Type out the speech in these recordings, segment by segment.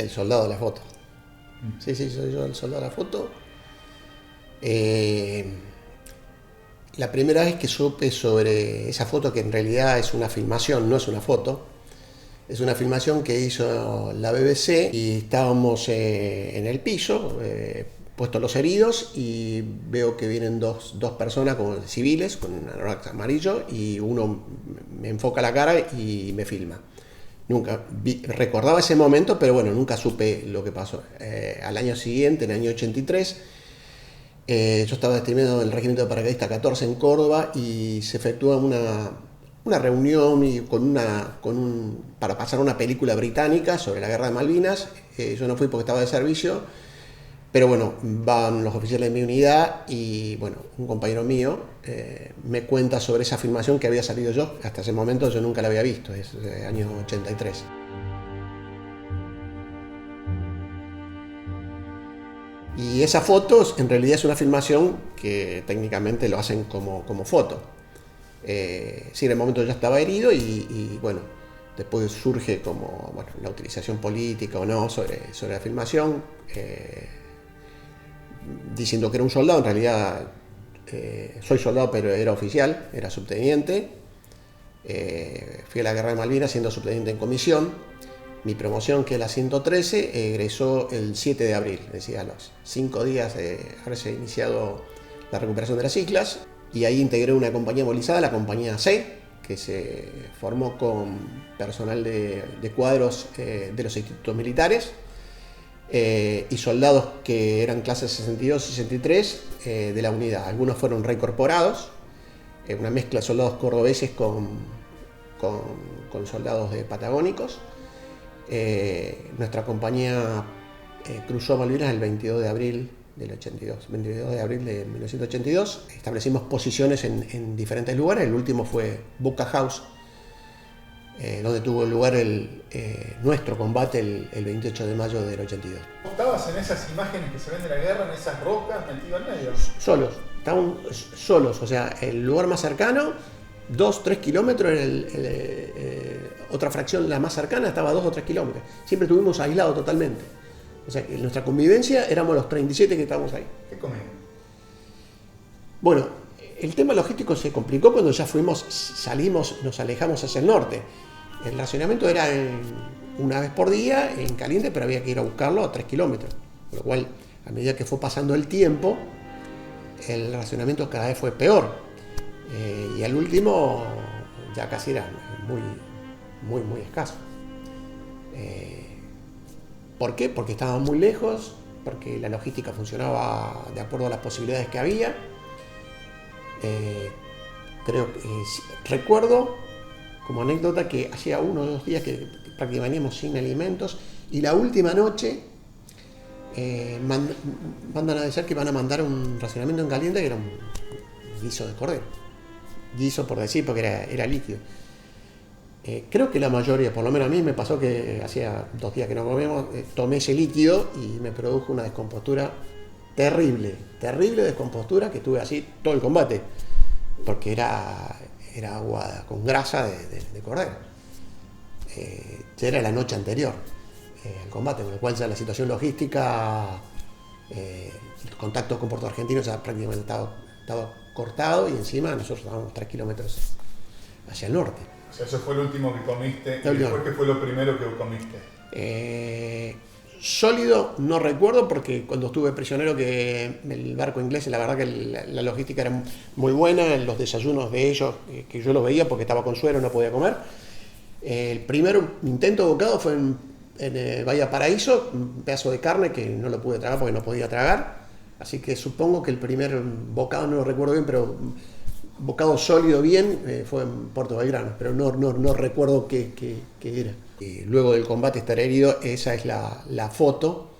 el soldado de la foto. Sí, soy yo el soldado de la foto. La primera vez que supe sobre esa foto, que en realidad es una filmación, no es una foto, es una filmación que hizo la BBC y estábamos en el piso, puestos los heridos, y veo que vienen dos personas como civiles con un anorak amarillo y uno me enfoca la cara y me filma. Nunca recordaba ese momento, pero bueno, nunca supe lo que pasó. Al año siguiente, en el año 83, yo estaba destinado en el Regimiento de Paracaidistas 14 en Córdoba y se efectúa una reunión para pasar una película británica sobre la Guerra de Malvinas. Yo no fui porque estaba de servicio, pero bueno, van los oficiales de mi unidad y bueno, un compañero mío me cuenta sobre esa filmación que había salido yo. Hasta ese momento yo nunca la había visto, es del año 83. Y esa foto en realidad es una filmación que técnicamente lo hacen como foto. Sí, en el momento ya estaba herido y bueno, después surge como bueno, la utilización política o no sobre la filmación, diciendo que era un soldado. En realidad soy soldado, pero era oficial, era subteniente. Fui a la Guerra de Malvinas siendo subteniente en comisión. Mi promoción, que es la 113, egresó el 7 de abril, es decir, a los 5 días de haberse iniciado la recuperación de las islas, y ahí integré una compañía movilizada, la compañía C, que se formó con personal de cuadros de los institutos militares y soldados que eran clases 62 y 63 de la unidad. Algunos fueron reincorporados, una mezcla de soldados cordobeses con soldados patagónicos. Nuestra compañía cruzó Malvinas el 22 de abril del 82, 22 de abril de 1982. Establecimos posiciones en diferentes lugares. El último fue Buca House, donde tuvo lugar nuestro combate el 28 de mayo del 82. ¿Estabas en esas imágenes que se ven de la guerra, en esas rocas, metido en medio? Solos, estaban solos, o sea, el lugar más cercano, 2-3 kilómetros, otra fracción, la más cercana, estaba a 2 o 3 kilómetros. Siempre estuvimos aislados totalmente. O sea, en nuestra convivencia éramos los 37 que estábamos ahí. ¿Qué comían? Bueno, el tema logístico se complicó cuando ya salimos, nos alejamos hacia el norte. El racionamiento era una vez por día en caliente, pero había que ir a buscarlo a 3 kilómetros. Con lo cual, a medida que fue pasando el tiempo, el racionamiento cada vez fue peor. Y al último ya casi era muy escaso. ¿Por qué? Porque estábamos muy lejos, porque la logística funcionaba de acuerdo a las posibilidades que había. Recuerdo como anécdota que hacía 1 o 2 días que prácticamente veníamos sin alimentos, y la última noche mandan a decir que van a mandar un racionamiento en caliente, que era un guiso de cordero. Guiso por decir, porque era líquido. Creo que la mayoría, por lo menos a mí me pasó que hacía 2 días que no comíamos, tomé ese líquido y me produjo una descompostura terrible descompostura, que tuve así todo el combate, porque era agua con grasa de cordero. Ya era la noche anterior al combate, con lo cual ya la situación logística, el contacto con Puerto Argentino ya prácticamente estaba cortado, y encima nosotros estábamos 3 kilómetros hacia el norte. O sea, eso fue lo último que comiste. ¿Y después qué fue lo primero que comiste? Sólido no recuerdo, porque cuando estuve prisionero, que el barco inglés, la verdad que la logística era muy buena, los desayunos de ellos, que yo los veía porque estaba con suero, no podía comer. El primer intento de bocado fue en Bahía Paraíso, un pedazo de carne que no lo pude tragar porque no podía tragar. Así que supongo que el primer bocado, no lo recuerdo bien, pero bocado sólido bien, fue en Puerto Belgrano, pero no recuerdo qué era. Luego del combate, estar herido, esa es la foto,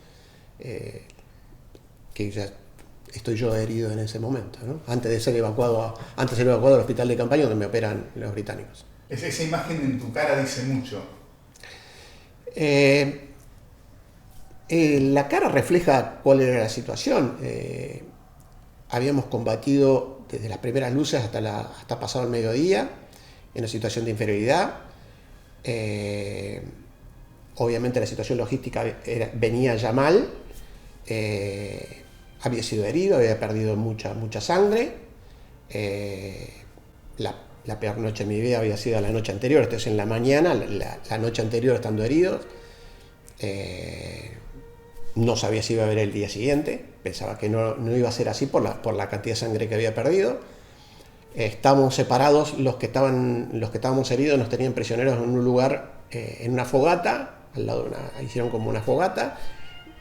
que ya estoy yo herido en ese momento, ¿no? Antes de ser evacuado al hospital de campaña donde me operan los británicos. Esa imagen en tu cara dice mucho. La cara refleja cuál era la situación. Habíamos combatido desde las primeras luces hasta pasado el mediodía, en una situación de inferioridad. obviamente la situación logística venía ya mal, había sido herido, había perdido mucha sangre, la peor noche de mi vida había sido la noche anterior, entonces en la mañana, la noche anterior estando herido, no sabía si iba a ver el día siguiente, pensaba que no iba a ser así por la cantidad de sangre que había perdido. Estábamos separados, los que estábamos heridos nos tenían prisioneros en un lugar, en una fogata, al lado hicieron como una fogata,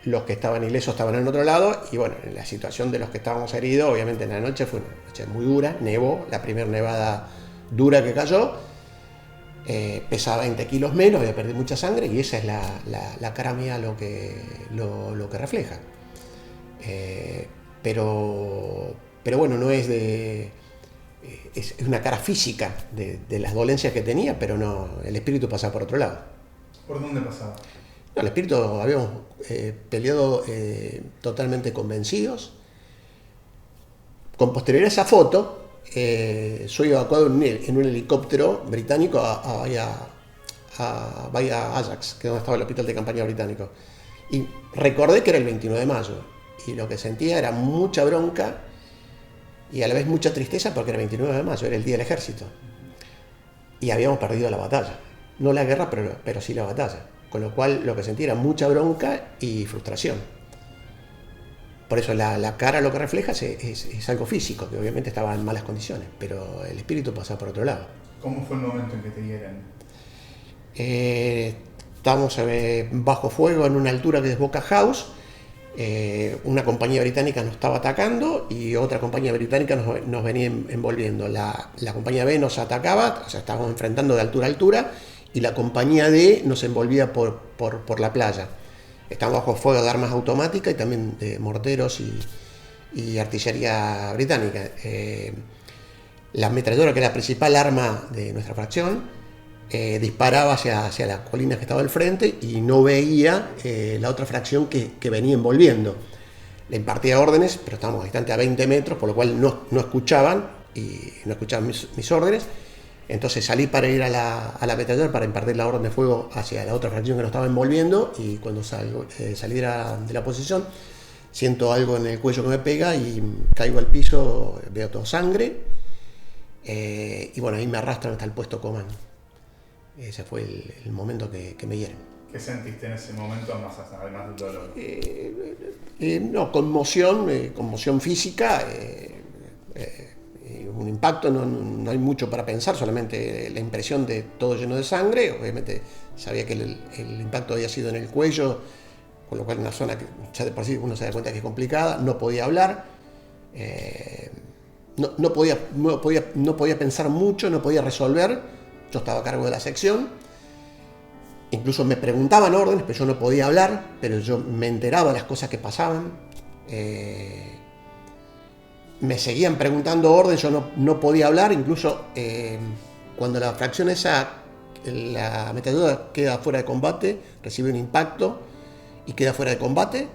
los que estaban ilesos estaban en otro lado, y bueno, en la situación de los que estábamos heridos, obviamente en la noche fue una noche muy dura, nevó, la primera nevada dura que cayó, pesaba 20 kilos menos, había perdido mucha sangre, y esa es la cara mía lo que refleja. Pero bueno, no es de... Es una cara física de las dolencias que tenía, pero no, el espíritu pasaba por otro lado. ¿Por dónde pasaba? No, el espíritu habíamos peleado totalmente convencidos. Con posterioridad a esa foto, soy evacuado en un helicóptero británico a Bahía Ajax, que es donde estaba el hospital de campaña británico. Y recordé que era el 29 de mayo, y lo que sentía era mucha bronca y a la vez mucha tristeza porque era el 29 de mayo, era el día del ejército. Y habíamos perdido la batalla. No la guerra, pero sí la batalla. Con lo cual lo que sentía era mucha bronca y frustración. Por eso la cara lo que refleja es algo físico, que obviamente estaba en malas condiciones, pero el espíritu pasaba por otro lado. ¿Cómo fue el momento en que te dieron? Estábamos bajo fuego en una altura que es Boca House. Una compañía británica nos estaba atacando y otra compañía británica nos venía envolviendo. La compañía B nos atacaba, o sea, estábamos enfrentando de altura a altura, y la compañía D nos envolvía por la playa. Estábamos bajo fuego de armas automáticas y también de morteros y artillería británica. La ametralladora, que era la principal arma de nuestra fracción, disparaba hacia las colinas que estaba al frente y no veía la otra fracción que venía envolviendo. Le impartía órdenes, pero estábamos distantes a 20 metros, por lo cual no escuchaban mis órdenes. Entonces salí para ir a la ametralladora para impartir la orden de fuego hacia la otra fracción que nos estaba envolviendo, y cuando salí de la posición siento algo en el cuello que me pega y caigo al piso, veo todo sangre, y bueno, ahí me arrastran hasta el puesto comando. Ese fue el momento que me hieren. ¿Qué sentiste en ese momento, además del dolor? No, conmoción física, un impacto, no hay mucho para pensar, solamente la impresión de todo lleno de sangre. Obviamente sabía que el impacto había sido en el cuello, con lo cual en una zona que ya de por sí uno se da cuenta que es complicada. No podía hablar, no podía pensar mucho, no podía resolver. Yo estaba a cargo de la sección, incluso me preguntaban órdenes, pero yo no podía hablar, pero yo me enteraba de las cosas que pasaban. Me seguían preguntando órdenes, yo no podía hablar, incluso cuando la fracción esa, la ametralladora queda fuera de combate, recibe un impacto y queda fuera de combate,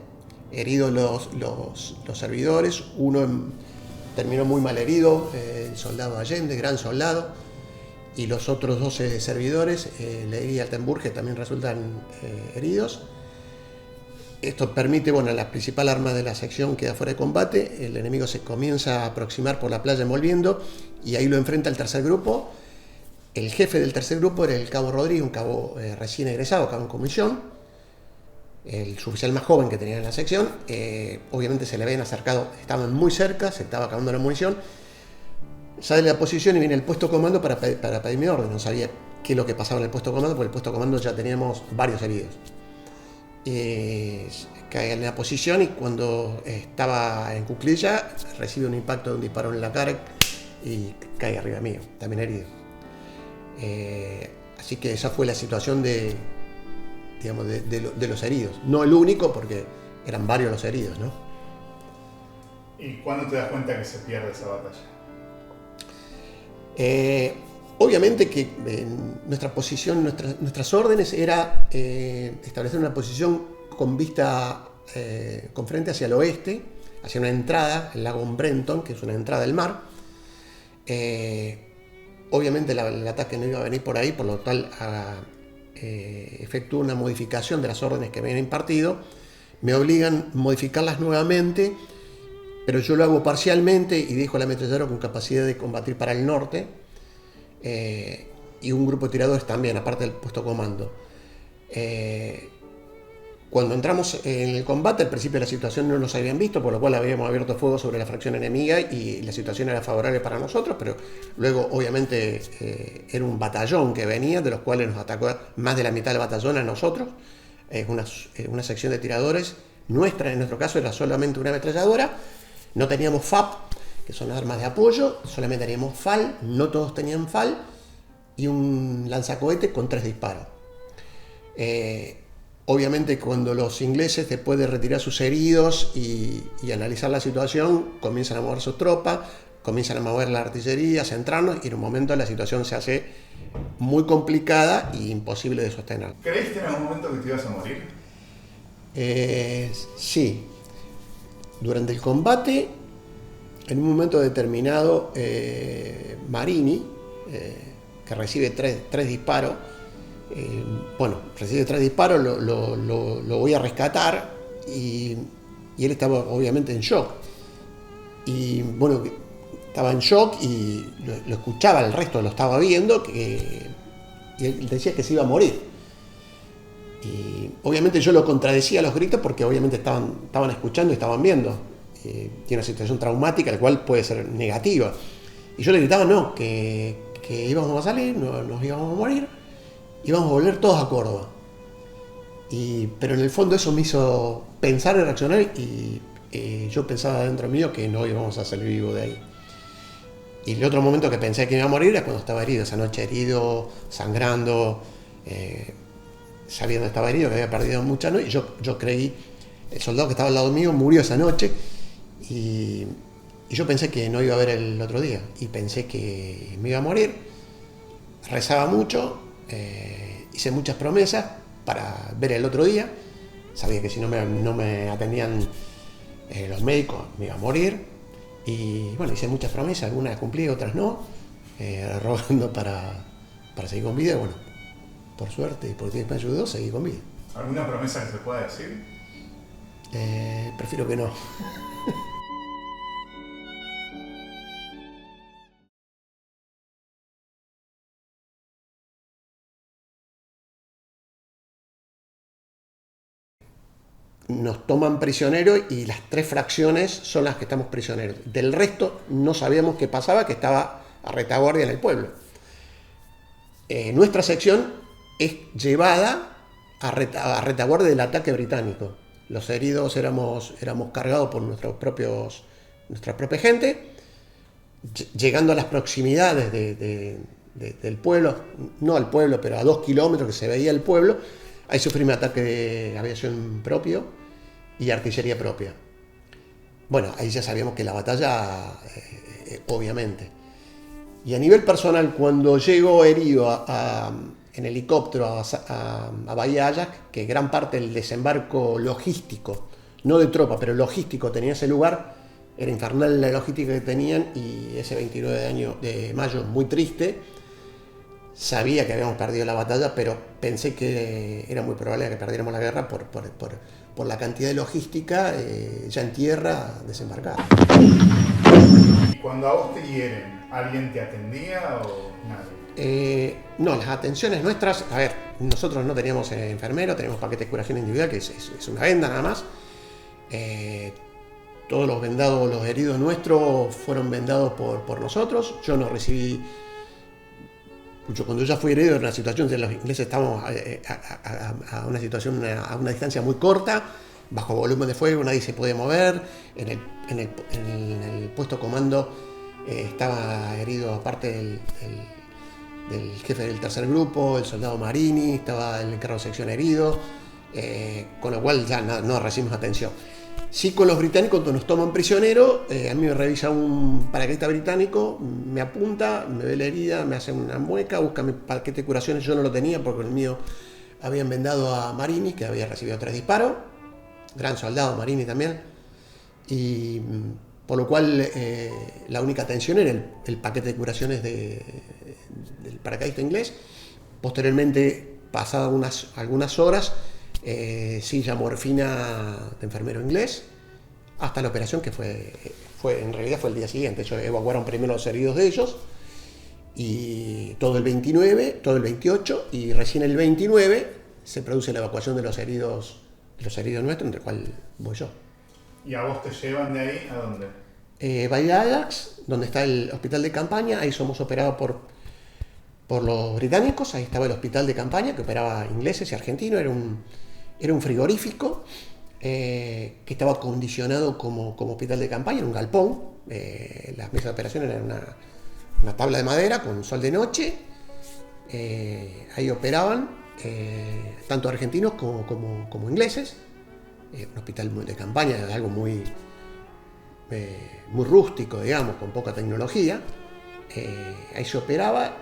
heridos los servidores, uno terminó muy mal herido, el soldado Allende, gran soldado, y los otros 12 servidores, Leguía y Altenburg, también resultan heridos. Esto permite, la principal arma de la sección queda fuera de combate, el enemigo se comienza a aproximar por la playa envolviendo, y ahí lo enfrenta el tercer grupo. El jefe del tercer grupo era el cabo Rodríguez, un cabo recién egresado, cabo en comisión, el suboficial más joven que tenía en la sección. Obviamente se le habían acercado, estaban muy cerca, se estaba acabando la munición. Sale de la posición y viene el puesto comando para pedirme orden. No sabía qué es lo que pasaba en el puesto comando, porque el puesto comando ya teníamos varios heridos. Cae en la posición y cuando estaba en cuclilla recibe un impacto de un disparo en la cara y cae arriba mío, también herido. Así que esa fue la situación de los heridos. No el único, porque eran varios los heridos, ¿no? ¿Y cuándo te das cuenta que se pierde esa batalla? Obviamente que nuestra posición, nuestras órdenes era establecer una posición con vista, con frente hacia el oeste, hacia una entrada, el lago Brenton, que es una entrada del mar. Obviamente el ataque no iba a venir por ahí, por lo tal efectúo una modificación de las órdenes que me habían impartido, me obligan a modificarlas nuevamente, pero yo lo hago parcialmente y dejo al ametralladora con capacidad de combatir para el norte, y un grupo de tiradores también, aparte del puesto comando. Cuando entramos en el combate, al principio de la situación no nos habían visto, por lo cual habíamos abierto fuego sobre la fracción enemiga y la situación era favorable para nosotros, pero luego obviamente era un batallón que venía, de los cuales nos atacó más de la mitad del batallón a nosotros, una sección de tiradores nuestra, en nuestro caso era solamente una ametralladora, no teníamos FAP, que son armas de apoyo, solamente teníamos FAL, no todos tenían FAL, y un lanzacohete con 3 disparos. Obviamente cuando los ingleses, después de retirar sus heridos y analizar la situación, comienzan a mover sus tropas, comienzan a mover la artillería, a centrarnos, y en un momento la situación se hace muy complicada e imposible de sostener. ¿Creíste en algún momento que te ibas a morir? Sí. Durante el combate, en un momento determinado, Marini, que recibe tres disparos, recibe 3 disparos, lo voy a rescatar y él estaba obviamente en shock. Y bueno, estaba en shock y lo escuchaba, el resto lo estaba viendo, y él decía que se iba a morir. Y obviamente yo lo contradecía a los gritos porque obviamente estaban escuchando y estaban viendo. Tiene una situación traumática, la cual puede ser negativa. Y yo le gritaba no, que íbamos a salir, nos íbamos a morir, íbamos a volver todos a Córdoba. Pero en el fondo eso me hizo pensar y reaccionar, y yo pensaba dentro mío que no íbamos a salir vivos de ahí. Y el otro momento que pensé que iba a morir era cuando estaba herido, esa noche herido, sangrando, sabiendo que estaba herido, que había perdido mucha noche, y yo creí, el soldado que estaba al lado mío murió esa noche, y yo pensé que no iba a ver el otro día, y pensé que me iba a morir. Rezaba mucho, hice muchas promesas para ver el otro día, sabía que si no me atendían los médicos me iba a morir, y bueno, hice muchas promesas, algunas cumplí, otras no, rogando para seguir con vida, y bueno, por suerte y por Dios me ayudó, seguí con vida. ¿Alguna promesa que se pueda decir? Prefiero que no. Nos toman prisioneros y las 3 fracciones son las que estamos prisioneros. Del resto no sabíamos qué pasaba, que estaba a retaguardia en el pueblo. Nuestra sección es llevada a retaguardia del ataque británico. Los heridos éramos cargados por nuestra propia gente, llegando a las proximidades del pueblo, no al pueblo, pero a 2 kilómetros que se veía el pueblo. Ahí sufrí un ataque de aviación propio y artillería propia. Bueno, ahí ya sabíamos que la batalla, obviamente. Y a nivel personal, cuando llego herido en helicóptero a Bahía Ayac, que gran parte del desembarco logístico, no de tropa, pero logístico, tenía ese lugar, era infernal la logística que tenían, y ese 29 de mayo, muy triste. Sabía que habíamos perdido la batalla, pero pensé que era muy probable que perdiéramos la guerra por la cantidad de logística ya en tierra desembarcada. ¿Y cuando a vos te hieren, alguien te atendía o nada? No, las atenciones nuestras, a ver, nosotros no teníamos enfermero, teníamos paquete de curación individual, que es una venda nada más. Todos los vendados, los heridos nuestros fueron vendados por nosotros. Yo no recibí. Cuando ya fui herido en una situación de los ingleses, estábamos a una distancia muy corta, bajo volumen de fuego, nadie se podía mover. En el puesto comando estaba herido, aparte del jefe del tercer grupo, el soldado Marini, estaba el encargado de sección herido, con lo cual ya no recibimos atención. Sí, con los británicos, cuando nos toman prisionero, a mí me revisa un paracaidista británico, me apunta, me ve la herida, me hace una mueca, busca mi paquete de curaciones. Yo no lo tenía porque el mío habían vendado a Marini, que había recibido 3 disparos, gran soldado Marini también, y por lo cual la única atención era el paquete de curaciones del paracaidista inglés. Posteriormente pasadas algunas horas, silla morfina de enfermero inglés, hasta la operación que en realidad fue el día siguiente. Ellos evacuaron primero los heridos de ellos, y todo el 29, todo el 28, y recién el 29 se produce la evacuación de los heridos nuestros, entre el cual voy yo. ¿Y a vos te llevan de ahí a dónde? Bahía Ajax, donde está el hospital de campaña. Ahí somos operados por los británicos. Ahí estaba el hospital de campaña que operaba ingleses y argentinos. Era un frigorífico que estaba acondicionado como hospital de campaña, en un galpón. Las mesas de operación eran una tabla de madera con sol de noche. Ahí operaban tanto argentinos como ingleses. Un hospital de campaña, algo muy rústico, digamos, con poca tecnología. Ahí se operaba,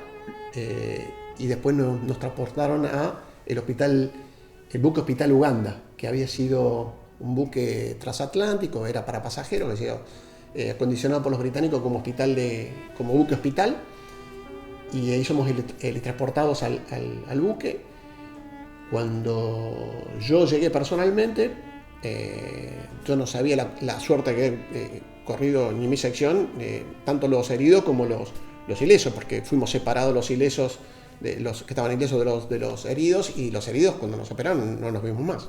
y después nos transportaron a el buque Hospital Uganda, que había sido un buque transatlántico, era para pasajeros, que había sido acondicionado por los británicos como buque hospital, y ahí somos transportados al buque. Cuando yo llegué personalmente, yo no sabía la suerte que he corrido en mi sección, tanto los heridos como los ilesos, porque fuimos separados los ilesos, los que estaban ilesos de los heridos, y los heridos cuando nos operaron no nos vimos más.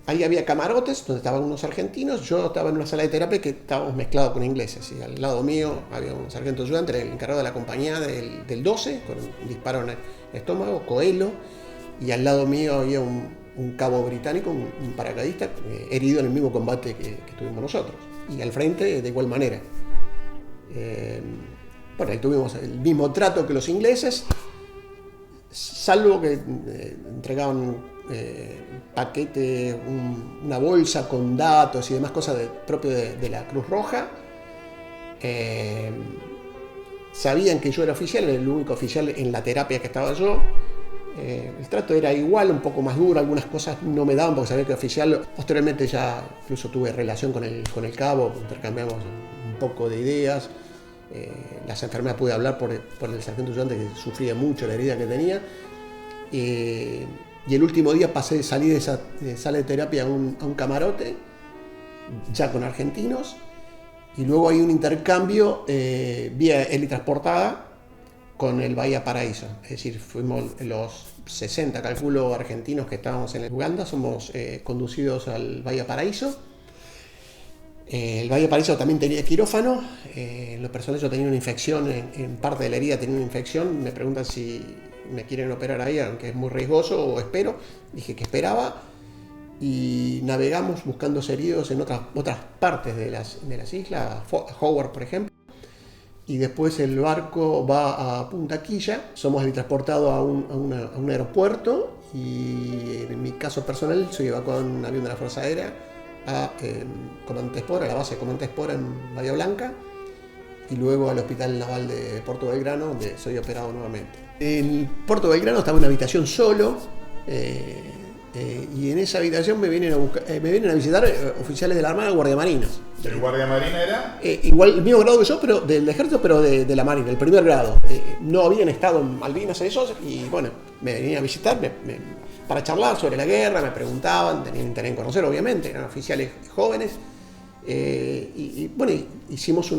Ahí había camarotes donde estaban unos argentinos. Yo estaba en una sala de terapia que estábamos mezclados con ingleses, y al lado mío había un sargento ayudante, el encargado de la compañía del 12, con un disparo en el estómago, Coelho, y al lado mío había un cabo británico, un paracaidista, herido en el mismo combate que tuvimos nosotros, y al frente de igual manera. Bueno, ahí tuvimos el mismo trato que los ingleses, salvo que entregaban paquete, una bolsa con datos y demás cosas propio de la Cruz Roja. Sabían que yo era oficial, era el único oficial en la terapia que estaba yo. El trato era igual, un poco más duro, algunas cosas no me daban porque sabía que oficial. Posteriormente ya incluso tuve relación con el cabo, intercambiamos un poco de ideas. Las enfermeras pude hablar por el sargento ayudante, que sufría mucho la herida que tenía. Y el último día salí de esa sala de terapia a un camarote, ya con argentinos, y luego hay un intercambio vía helitransportada con el Bahía Paraíso. Es decir, fuimos los 60, calculo, argentinos que estábamos en Uganda, somos conducidos al Bahía Paraíso. El Bahía Paraíso también tenía quirófano. Los personales, yo tenía una infección, en parte de la herida tenía una infección. Me preguntan si me quieren operar ahí, aunque es muy riesgoso, o espero. Dije que esperaba, y navegamos buscando heridos en otras partes de las islas, Howard por ejemplo, y después el barco va a Punta Quilla. Somos transportados a un aeropuerto, y en mi caso personal soy evacuado en un avión de la Fuerza Aérea a Comandante Espora, a la base de Comandante Espora en Bahía Blanca, y luego al Hospital Naval de Puerto Belgrano, donde soy operado nuevamente. En Puerto Belgrano estaba en una habitación solo, y en esa habitación me vienen a visitar oficiales de la Armada, Guardia Marina. ¿El Guardia Marina era? Igual, el mismo grado que yo, pero del ejército, pero de la Marina, el primer grado. No habían estado en Malvinas esos, y bueno, me venían a visitar para charlar sobre la guerra, me preguntaban, tenían interés en conocer, obviamente, eran oficiales jóvenes, y bueno, hicimos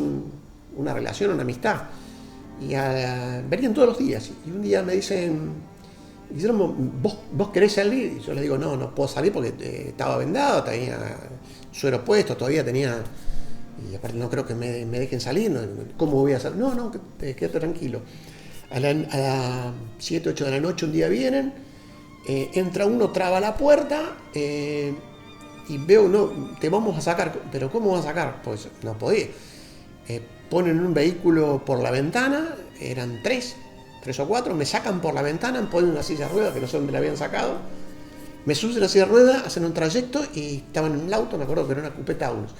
una relación, una amistad, y venían todos los días, y un día me dicen, ¿vos querés salir? Y yo les digo, no puedo salir porque estaba vendado, tenía suero puesto, todavía tenía, y aparte no creo que me dejen salir, ¿cómo voy a salir? No, quédate tranquilo. A las 7, 8 de la noche un día vienen, entra uno, traba la puerta, y veo, no, te vamos a sacar. ¿Pero cómo vas a sacar? Pues no podía. Ponen un vehículo por la ventana, eran tres o cuatro, me sacan por la ventana, ponen una silla de ruedas, que no sé dónde la habían sacado, me suben a la silla de ruedas, hacen un trayecto, y estaban en el auto, me acuerdo que era una Coupé Taunus.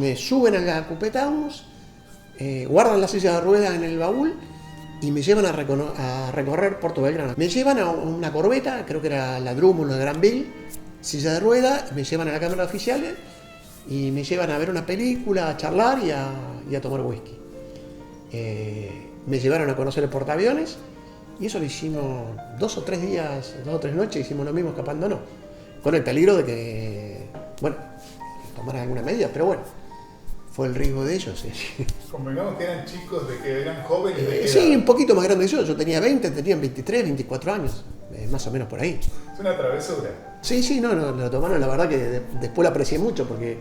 Me suben a la Coupé Taunus, guardan la silla de ruedas en el baúl, y me llevan a recorrer Puerto Belgrano. Me llevan a una corbeta, creo que era la Drummond o la Granville, silla de ruedas, me llevan a la cámara de oficiales, y me llevan a ver una película, a charlar y a tomar whisky. Me llevaron a conocer el portaaviones, Y eso lo hicimos 2 o 3 días, 2 o 3 noches, hicimos lo mismo escapándonos. Con el peligro de que, bueno, tomaran alguna medida, pero bueno, fue el riesgo de ellos. Convengamos que eran chicos, de que eran jóvenes. ¿De qué Sí, edad? un poquito más grande que yo tenía 20, tenían 23, 24 años, más o menos por ahí. Es una travesura. Sí, no, lo tomaron, la verdad que después lo aprecié mucho porque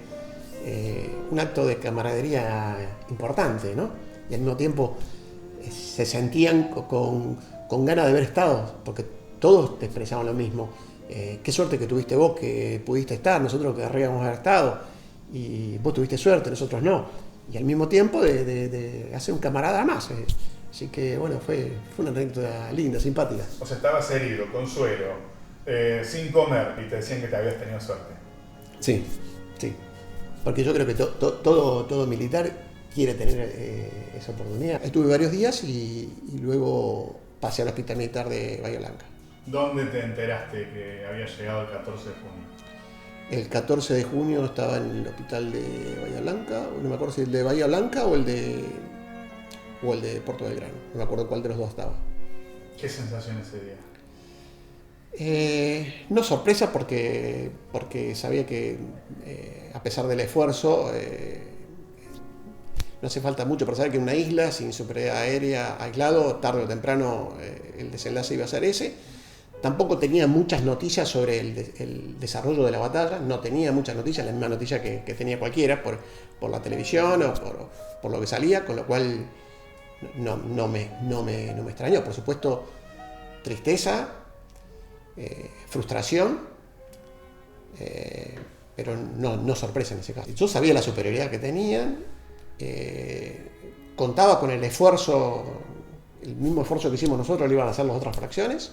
un acto de camaradería importante, ¿no? Y al mismo tiempo se sentían con ganas de haber estado, porque todos te expresaban lo mismo. Qué suerte que tuviste vos, que pudiste estar, nosotros querríamos haber estado, y vos tuviste suerte, nosotros no. Y al mismo tiempo de hacer un camarada más. Así que bueno, fue una anécdota linda, simpática. O sea, estabas herido, con suero, sin comer, y te decían que te habías tenido suerte. Sí. Porque yo creo que todo militar quiere tener esa oportunidad. Estuve varios días y luego pasé al hospital militar de Bahía Blanca. ¿Dónde te enteraste que había llegado el 14 de junio? El 14 de junio estaba en el hospital de Bahía Blanca, no me acuerdo si el de Bahía Blanca o el de Puerto Belgrano, no me acuerdo cuál de los dos estaba. ¿Qué sensación ese día? No sorpresa porque sabía que a pesar del esfuerzo no hace falta mucho para saber que en una isla sin superioridad aérea aislado, tarde o temprano el desenlace iba a ser ese. Tampoco tenía muchas noticias sobre el desarrollo de la batalla, no tenía muchas noticias, la misma noticia que tenía cualquiera por la televisión o por lo que salía, con lo cual no me extrañó. Por supuesto, tristeza, frustración, pero no sorpresa en ese caso. Yo sabía la superioridad que tenían, contaba con el mismo esfuerzo que hicimos nosotros lo iban a hacer las otras fracciones,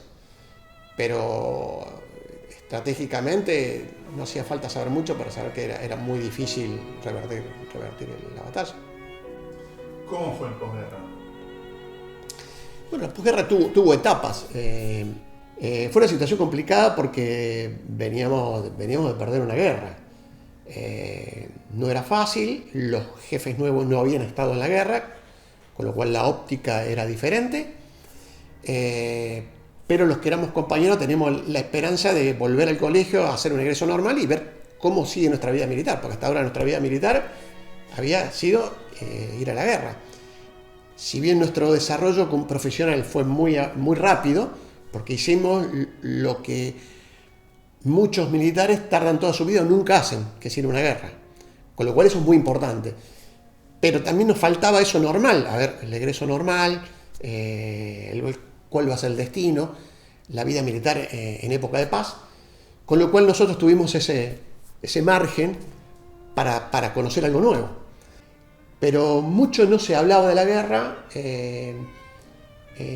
pero estratégicamente no hacía falta saber mucho para saber que era muy difícil revertir la batalla. ¿Cómo fue el posguerra? Bueno, la posguerra tuvo etapas. Fue una situación complicada porque veníamos de perder una guerra. No era fácil, los jefes nuevos no habían estado en la guerra, con lo cual la óptica era diferente. Pero los que éramos compañeros teníamos la esperanza de volver al colegio, a hacer un egreso normal y ver cómo sigue nuestra vida militar, porque hasta ahora nuestra vida militar había sido ir a la guerra. Si bien nuestro desarrollo como profesional fue muy rápido, porque hicimos lo que muchos militares tardan toda su vida o nunca hacen, que es ir a una guerra, con lo cual eso es muy importante. Pero también nos faltaba eso normal, a ver, el egreso normal, cuál va a ser el destino, la vida militar en época de paz, con lo cual nosotros tuvimos ese margen para conocer algo nuevo. Pero mucho no se hablaba de la guerra,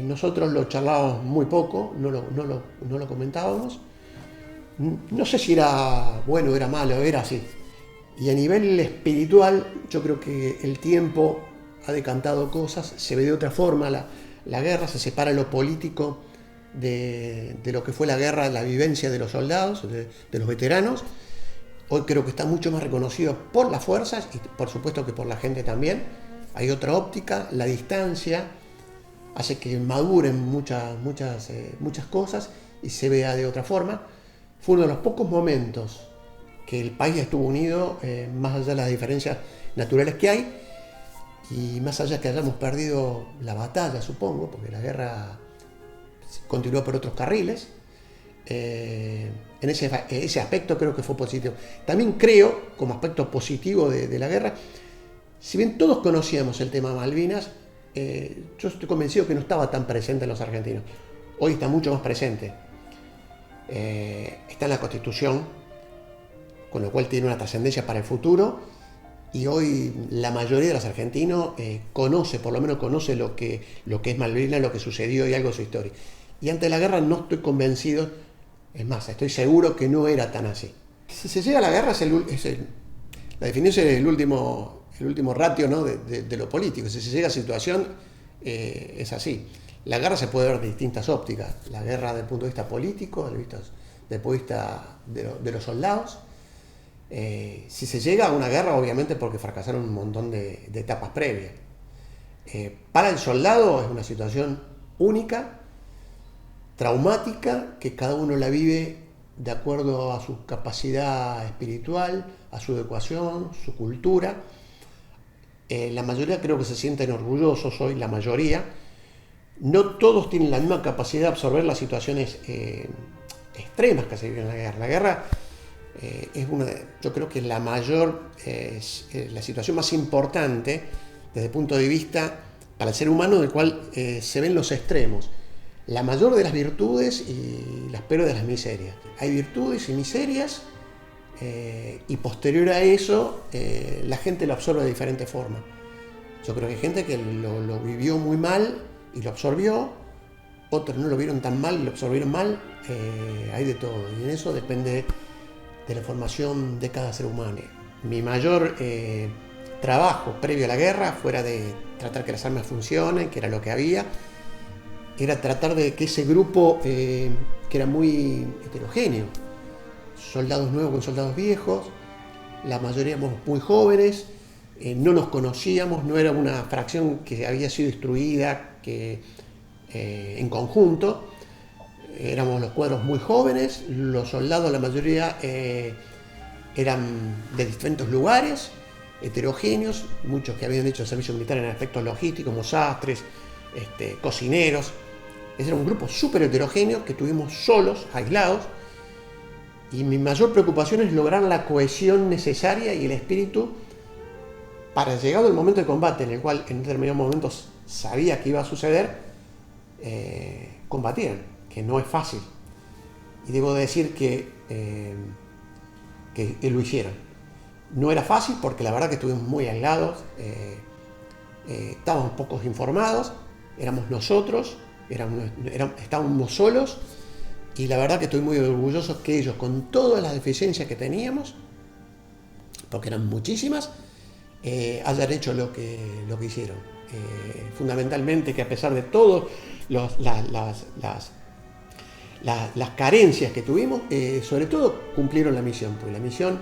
nosotros lo charlábamos muy poco, no lo comentábamos. No sé si era bueno o era malo, era así. Y a nivel espiritual, yo creo que el tiempo ha decantado cosas, se ve de otra forma la guerra, se separa lo político de lo que fue la guerra, la vivencia de los soldados, de los veteranos. Hoy creo que está mucho más reconocido por las fuerzas y por supuesto que por la gente también. Hay otra óptica, la distancia hace que maduren muchas cosas y se vea de otra forma. Fue uno de los pocos momentos que el país estuvo unido, más allá de las diferencias naturales que hay, y más allá de que hayamos perdido la batalla, supongo, porque la guerra continuó por otros carriles. En ese aspecto creo que fue positivo. También creo, como aspecto positivo de la guerra, si bien todos conocíamos el tema Malvinas, yo estoy convencido que no estaba tan presente en los argentinos. Hoy está mucho más presente. Está en la Constitución, con lo cual tiene una trascendencia para el futuro, y hoy la mayoría de los argentinos por lo menos conoce lo que es Malvinas, lo que sucedió y algo de su historia. Y antes de la guerra no estoy convencido, es más, estoy seguro que no era tan así. Si se llega a la guerra, la definición es el último ratio, ¿no? de lo político. Si se llega a situación, es así. La guerra se puede ver de distintas ópticas. La guerra desde el punto de vista político, desde el punto de vista de los soldados. Si se llega a una guerra, obviamente porque fracasaron un montón de etapas previas. Para el soldado es una situación única, traumática, que cada uno la vive de acuerdo a su capacidad espiritual, a su educación, su cultura. La mayoría creo que se sienten orgullosos hoy, la mayoría. No todos tienen la misma capacidad de absorber las situaciones extremas que se viven en la guerra. La guerra yo creo que es la situación más importante desde el punto de vista para el ser humano, del cual se ven los extremos. La mayor de las virtudes y las peores de las miserias. Hay virtudes y miserias, y posterior a eso la gente lo absorbe de diferente forma. Yo creo que hay gente que lo vivió muy mal y lo absorbió, otros no lo vieron tan mal y lo absorbieron mal. Hay de todo, y en eso depende de la formación de cada ser humano. Mi mayor trabajo previo a la guerra, fuera de tratar que las armas funcionen, que era lo que había, era tratar de que ese grupo, que era muy heterogéneo, soldados nuevos con soldados viejos, la mayoría éramos muy jóvenes, no nos conocíamos, no era una fracción que había sido instruida en conjunto. Éramos los cuadros muy jóvenes, los soldados la mayoría eran de distintos lugares, heterogéneos, muchos que habían hecho servicio militar en aspectos logísticos, como sastres, cocineros. Ese era un grupo súper heterogéneo que tuvimos solos, aislados, y mi mayor preocupación es lograr la cohesión necesaria y el espíritu para, llegado el momento de combate, en el cual en determinados momentos sabía que iba a suceder, combatieran, que no es fácil. Y debo decir que lo hicieron. No era fácil porque la verdad que estuvimos muy aislados, estábamos pocos informados, éramos nosotros, estábamos solos, y la verdad que estoy muy orgulloso que ellos, con todas las deficiencias que teníamos, porque eran muchísimas, hayan hecho lo que hicieron. Fundamentalmente que a pesar de todas las carencias que tuvimos, sobre todo cumplieron la misión, porque la misión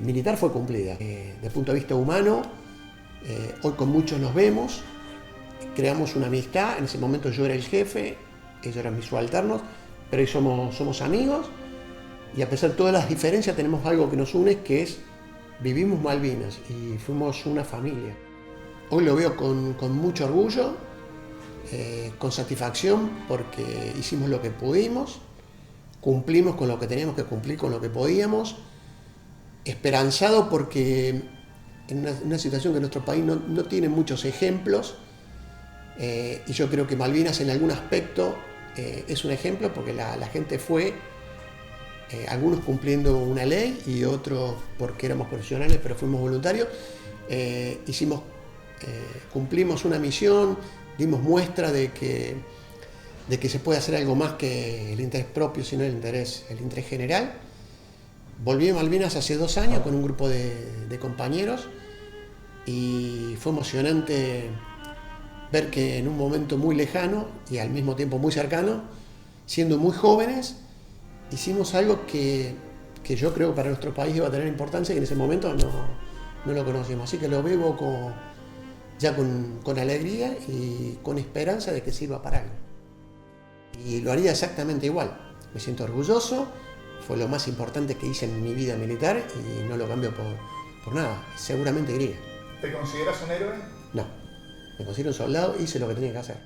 militar fue cumplida. Desde el punto de vista humano, hoy con muchos nos vemos, creamos una amistad. En ese momento yo era el jefe, ellos eran mis subalternos, pero hoy somos amigos, y a pesar de todas las diferencias tenemos algo que nos une, que es vivimos Malvinas y fuimos una familia. Hoy lo veo con mucho orgullo, con satisfacción, porque hicimos lo que pudimos, cumplimos con lo que teníamos que cumplir, con lo que podíamos, esperanzado porque en una situación que nuestro país no tiene muchos ejemplos, y yo creo que Malvinas en algún aspecto es un ejemplo, porque la gente fue, algunos cumpliendo una ley y otros porque éramos profesionales pero fuimos voluntarios. Cumplimos una misión, dimos muestra de que se puede hacer algo más que el interés propio, sino el interés general. Volví a Malvinas hace 2 años con un grupo de compañeros, y fue emocionante ver que en un momento muy lejano y al mismo tiempo muy cercano, siendo muy jóvenes, hicimos algo que yo creo que para nuestro país iba a tener importancia, y en ese momento no lo conocíamos. Así que lo vivo con alegría y con esperanza de que sirva para algo. Y lo haría exactamente igual. Me siento orgulloso, fue lo más importante que hice en mi vida militar y no lo cambio por nada. Seguramente iría. ¿Te consideras un héroe? No, me considero un soldado, hice lo que tenía que hacer.